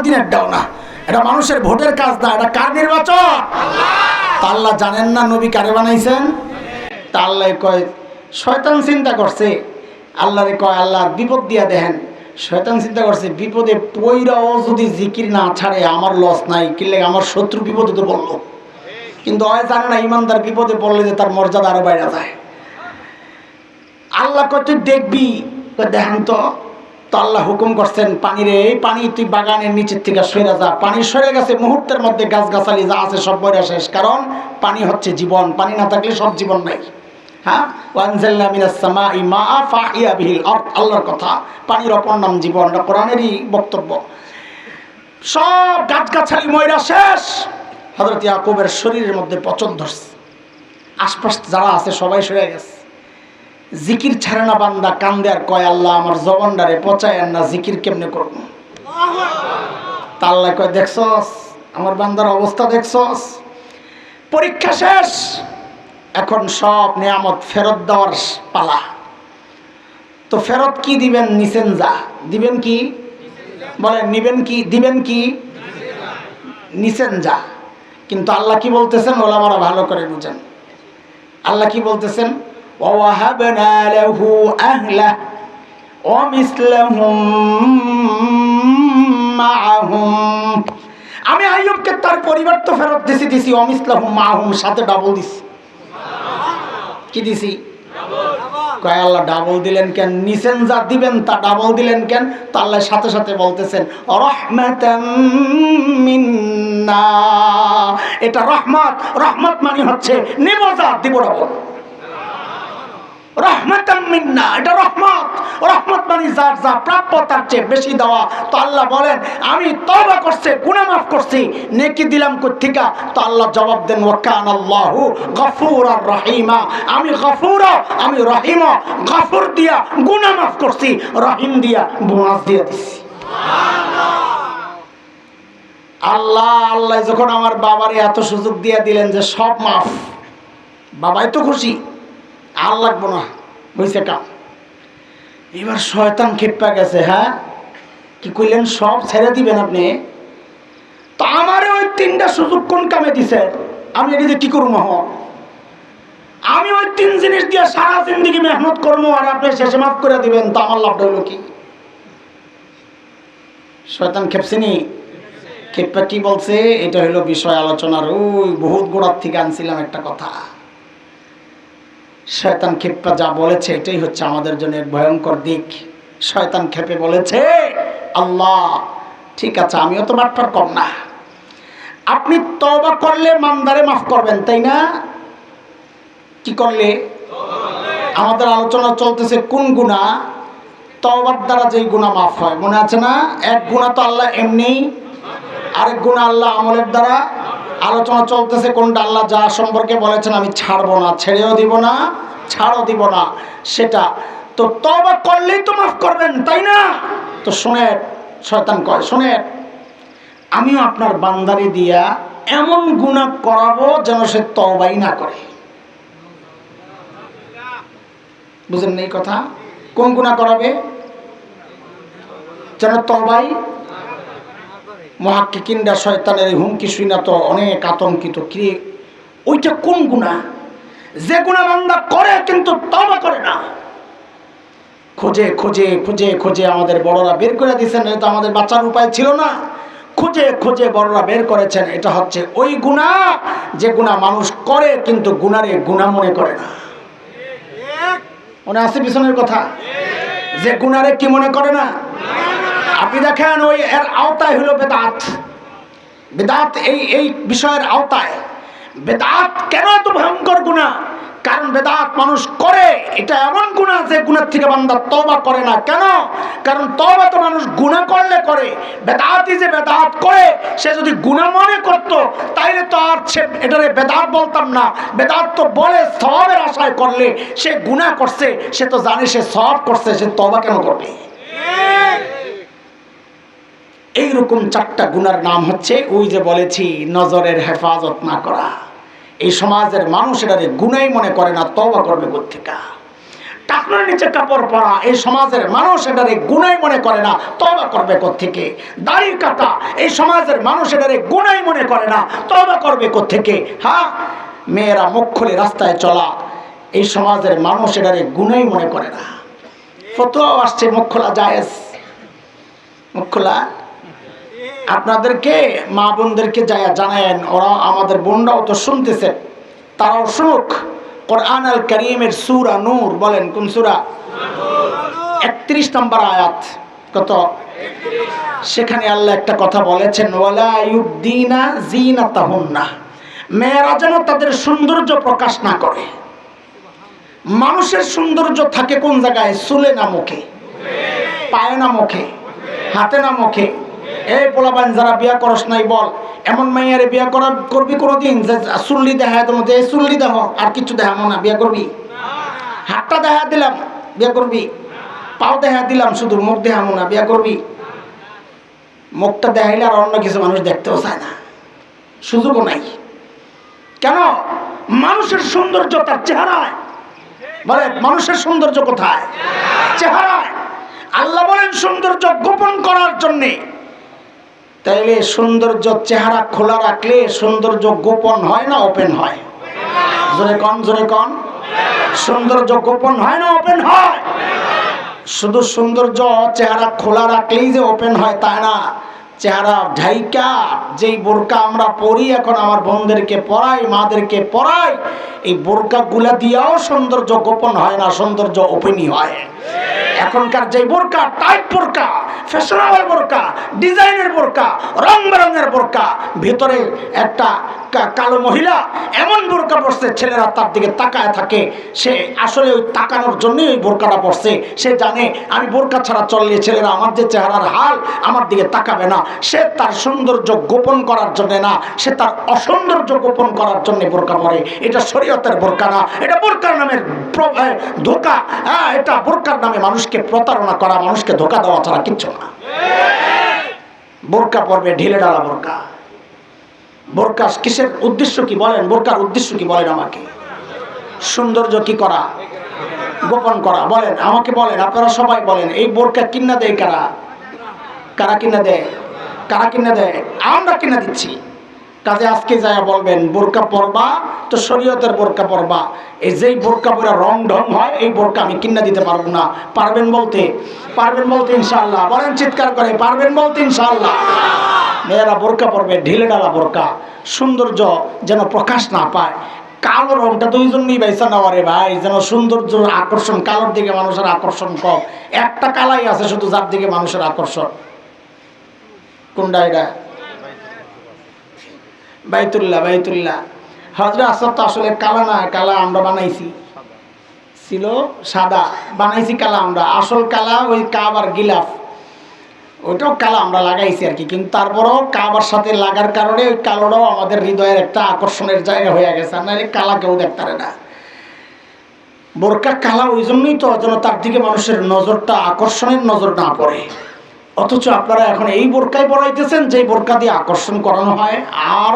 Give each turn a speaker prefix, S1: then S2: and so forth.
S1: দিনেরটাও না, এটা মানুষের ভোটের কাজ না, এটা কার নির্বাচন? তা আল্লাহ জানেন না নবী কারে বানাইছেন? তা আল্লাহ কয় শয়তান চিন্তা করছে, আল্লাহরে কয় আল্লাহ বিপদ দিয়া দেখেন। শয়তান চিন্তা করছে বিপদে পইরাও যদি জিকির না ছাড়ে আমার লস নাই, কিনলে আমার শত্রু বিপদে তো বললো, কিন্তু হয় জানে না ইমানদার বিপদে পড়লে যে তার মর্যাদা আরো বাইরে যায়। আল্লাহ কয় তুই দেখবি, দেখেন তো। তো আল্লাহ হুকুম করছেন পানি রে, এই পানি তুই বাগানের নিচের থেকে সরে যা। পানি সরে গেছে, মুহূর্তের মধ্যে গাছগাছালি যা আছে সব বইরা শেষ, কারণ পানি হচ্ছে জীবন, পানি না থাকলে সব জীবন নাই। হ্যাঁ, ওয়ানজালনা মিনাস সামাই মাআ ফাহিয়া বিহিল আরদ, আল্লাহর কথা, পানির অপর নাম জীবন, এটা কোরআনেরই বক্তব্য। সব গাছগাছালি ময়রা শেষ, হযরত ইয়াকুবের শরীরের মধ্যে পচন ধরছে, আশপাশ যারা আছে সবাই সরে গেছে। জিকির ছাড়ে না বান্দা, কান্দে আর কয় আল্লাহ আমার জবানটারে পচায় না, জিকির কেমনে করব? তা আল্লাহ কয় দেখছস আমার বান্দার অবস্থা, দেখছস? পরীক্ষা শেষ, এখন সব নিয়ামত ফেরত দেওয়ার পালা। তো ফেরত কি দিবেন? নিছেন যা দিবেন, কি বলেন? নিবেন কি, দিবেন কি? নিছেন যা। কিন্তু আল্লাহ কি বলতেছেন ওলামারা ভালো করে বুঝেন। আল্লাহ কি বলতেছেন? وَوَهَبْنَا لَهُ أَهْلَهُ وَمِثْلَهُم مَّعَهُمْ, আমি আইয়ুবকে তার পরিবার তো ফেরত দিছি, ওয়ামিসলাহুম মাহুম, সাথে ডাবল দিছি। কি দিছি? কয় আল্লাহ ডাবল দিলেন কেন? নিছেন যা দিবেন তা ডাবল দিলেন কেন? তা আল্লাহ সাথে সাথে বলতেছেন রাহমাতাম মিন্না, এটা রহমত। রহমত মানে হচ্ছে নিব যা দিব ডাবল। রহমাতাম মিন্না, এটা রহমত। রহমত মানে যার যা প্রাপ্য তার চেয়ে বেশি দেওয়া। তো আল্লাহ বলেন আমি তওবা করছি, গুনাহ মাফ করছি, নেকি দিলাম কোত্থেকে? তো আল্লাহ জবাব দেন ওয়া কানাল্লাহু গফুরার রহিমা, আমি গফুর, আমি রহিম। গফুর দিয়া গুনাহ মাফ করছি, রহিম দিয়া বোনাস দিয়ে দিছি। আল্লাহ আল্লাহ যখন আমার বাবারে এত সুযোগ দিয়ে দিলেন যে সব মাফ, বাবাই তো খুশি, আর লাগবো না, হয়েছে কাম। এবার শয়তান খেপা গেছে। হ্যাঁ, কি কইলেন? সব ছেড়ে দিবেন আপনি? তো আমারে ওই তিনটা সুযোগ কোন কামে দিছে? আমি এটিতে কি করবো? আমি ওই তিন জিনিস দিয়ে সারা জিন্দগি মেহনত করবো, আর আপনি শেষে মাফ করে দিবেন, তো আমার লাভটা হইল কি? শয়তান খেপছেনি? খেপা কি বলছে? এটা হইল বিষয় আলোচনার ওই বহুত গোড়ার থেকে আনছিলাম একটা কথা। শয়তান খেপা যা বলেছে এটাই হচ্ছে আমাদের জন্য এক ভয়ঙ্কর দিক। শয়তান খেপে বলেছে আল্লাহ ঠিক আছে, আমিও তো বাটপার কম না, আপনি তওবা করলে মান্দারে মাফ করবেন, তাই না? কি করলে? আমাদের আলোচনা চলতেছে কোন গুনাহ? তওবার দ্বারা যেই গুনাহ মাফ হয়, মনে আছে না? এক গুনাহ তো আল্লাহ এমনি, আরেক গুনাহ আল্লাহ আমলের দ্বারা। আলোচনা চলতেছে কোনটা? আল্লাহ যা সম্পর্কে বলেছেন আমি ছাড়বো না, ছেড়েও দিব না, ছাড়ও দিব না, সেটা। তো তওবা করলেই তো মাফ করবেন, তাই না? তো শুনেন, শয়তান কয় শুনেন, আমিও আপনার বান্দারে দিয়া এমন গুনাহ করাবো যেন সে তওবাই না করে। বুঝেন না এই কথা? কোন গুনাহ করাবে? যেন তওবাই। মুহাক্কিকিনরা শয়তানের হুমকি শুনে তো অনেক আতঙ্কিত। কি ওইটা কোন গুনাহ যে গুনাহ বান্দা করে কিন্তু তওবা করে না? খুঁজে খুঁজে খুঁজে খুঁজে আমাদের বড়রা বের করে দিয়েছেন, এটা আমাদের বাঁচার উপায় ছিল না। খুঁজে খুঁজে বড়রা বের করেছেন, এটা হচ্ছে ওই গুনাহ যে গুনাহ মানুষ করে কিন্তু গুনারে গুনাহ মনে করে না। মনে আছে পিছনের কথা? যে গুনারে কি মনে করে না? আপনি দেখেন ওই এর আওতায় হলো বেদাত। বেদাত এই বিষয়ের আওতায়। বেদাত কেন এত ভয়ঙ্কর গুনাহ? কারণ বেদাত মানুষ করে, এটা এমন গুনাহ যে গুনাহ থেকে বান্দা তওবা করে না। কেন? কারণ তওবা তো মানুষ গুনাহ করলে করে, বেদাতই যে বেদাত করে সে যদি গুনাহ মনে করত তাইলে তো আর সে এটারে বেদাত বলতাম না। বেদাত তো বলে সওয়াবের আশায় করলে, সে গুনাহ করছে, সে তো জানে সে সওয়াব করছে, সে তওবা কেন করবে? এইরকম চারটা গুনার নাম হচ্ছে ওই যে বলেছি নজরের হেফাজত না করা। এই সমাজের মানুষ এটারে গুনাই মনে করে না, তওবা করবে কোত্থেকে? টাকা টাকনোর নিচে কাপড় পরা এই সমাজের মানুষ এটারে গুনাহ মনে করে না, তওবা করবে কোত্থেকে? দাড়ি কাটা এই সমাজের মানুষ এটারে গুনাহ মনে করে না, তওবা করবে কোত্থেকে? হ্যাঁ, মেয়েরা মুখ খুলে রাস্তায় চলা এই সমাজের মানুষ এটারে গুনাহ মনে করে না। ফতোয়া আসছে মুখ খোলা জায়েজ, মুখ খোলা। আপনাদেরকে মা বোনদেরকে জানায়েন, ওরা আমাদের বোনরাও তো শুনতেছে, তারাও শুনুক। কোরআন আল কারীমের সূরা নূর, বলেন কোন সূরা? 31 নম্বর আয়াত। কত? সেখানে আল্লাহ একটা কথা বলেছেন, ওয়ালা ইউবদিনা জিনাতাহুন্না, মেয়েরা যেন তাদের সৌন্দর্য প্রকাশ না করে। মানুষের সৌন্দর্য থাকে কোন জায়গায়? চুলে না মুখে, পায়ে না মুখে, হাতে না মুখে। এই পোলাপান যারা বিয়া করস নাই বল, এমন মাইয়ারে বিয়া করবি কোনোদিন যে চুল্লি দেখা তোমাদের এই চুল্লি দেখ আর কিছু দেখাবো না, বিয়া করবি? হাতটা দেখা দিলাম, বিয়া করবি? পাও দেখা দিলাম, শুধু মুখ দেখাবো না, বিয়া করবি? মুখটা দেখাইলে আর অন্য কিছু মানুষ দেখতেও চায় না, সুযোগও নাই। কেন? মানুষের সৌন্দর্য তার চেহারায়। বলে মানুষের সৌন্দর্য কোথায়? চেহারায়। আল্লাহ বলেন সৌন্দর্য গোপন করার জন্যে। তাইলে সৌন্দর্য চেহারা খোলা রাখলে সৌন্দর্য গোপন হয় না ওপেন হয়? জোরে কন, জোরে কন। সৌন্দর্য গোপন হয় না ওপেন হয়? শুধু সৌন্দর্য চেহারা খোলা রাখলেই যে ওপেন হয় তা না। চেহারা ঢাইকা যেই বোরকা আমরা পরি, এখন আমার বোনদেরকে পরাই, মাদেরকে পরাই, এই বোরকা গুলা দিয়েও সৌন্দর্য গোপন হয় না, সৌন্দর্য ওপেনই হয়। এখনকার যে বোরকা, টাইপ বোরকা, ফ্যাশনেবল বোরকা, ডিজাইনের বোরকা, রং বেরঙের বোরকা, ভিতরে একটা কালো মহিলা এমন বোরকা পরছে, ছেলেরা তার দিকে তাকায় থাকে। সে আসলে ওই তাকানোর জন্যই ওই বোরকাটা পরছে। সে জানে আমি বোরকা ছাড়া চললে ছেলেরা আমার যে চেহারার হাল, আমার দিকে তাকাবে না। সে তার সৌন্দর্য গোপন করার জন্য না, সে তার অসৌন্দর্য গোপন করার জন্য বোরকা পরে। এটা শরীয়তের বোরকা না, এটা বোরকার নামের ধোঁকা। হ্যাঁ, এটা বোরকার নামে মানুষকে প্রতারণা করা, মানুষকে ধোঁকা দেওয়া ছাড়া কিচ্ছু না। বোরকা পরবে, ঢিলে ঢালা বোরকা। বোরকা কিসের উদ্দেশ্য কি বলেন? বোরকার উদ্দেশ্য কি বলেন আমাকে? সৌন্দর্য কি করা? গোপন করা। বলেন আমাকে, বলেন আপনারা সবাই বলেন, এই বোরকা কিনা দেয় কারা? কারা কিনা দেয়? কারা কিনা দেয়? আমরা কিনা দিচ্ছি। কাজে আজকে যায় বলবেন বোরকা পরবা তো শরীয়তের বোরকা পরবা। এই যেই বোরকা পরে রং ঢং হয়, এই বোরকা আমি কিনা দিতে পারবো না। পারবেন বলতে? পারবেন বলতে ইনশাআল্লাহ? বলেন চিৎকার করে, পারবেন বলতে ইনশাআল্লাহ? মেয়েরা বোরকা পরবে, ঢিলে ঢালা বোরকা, সৌন্দর্য যেন প্রকাশ না পায়। কালো রংটা তো ওই জন্যই বাইসা নেওয়া রে ভাই, যেন সৌন্দর্য আকর্ষণ। কালোর দিকে মানুষের আকর্ষণ কম। একটা কালাই আছে শুধু যার দিকে মানুষের আকর্ষণ। কোনটা? এটা বাইতুল্লাহ। বাইতুল্লাহ হজরত আসর তো আসলে কালা না, কালা আমরা বানাইছি, ছিল সাদা, বানাইছি কালা আমরা। আসল কালা ওই কাবার গিলাফ, ওইটাও কালা আমরা লাগাইছি আর কি। কিন্তু তারপরও কাবার সাথে লাগার কারণে ওই কালোটাও আমাদের হৃদয়ের একটা আকর্ষণের জায়গা হয়ে গেছে। আর নাহলে কালা কেউ দেখতে পারে না। বোরকা কালা ওই জন্যই তো, যেন তার দিকে মানুষের নজরটা, আকর্ষণের নজর না পড়ে। অথচ আপনারা এখন এই বোরকায় পড়াইতেছেন যে বোরকা দিয়ে আকর্ষণ করানো হয়। আর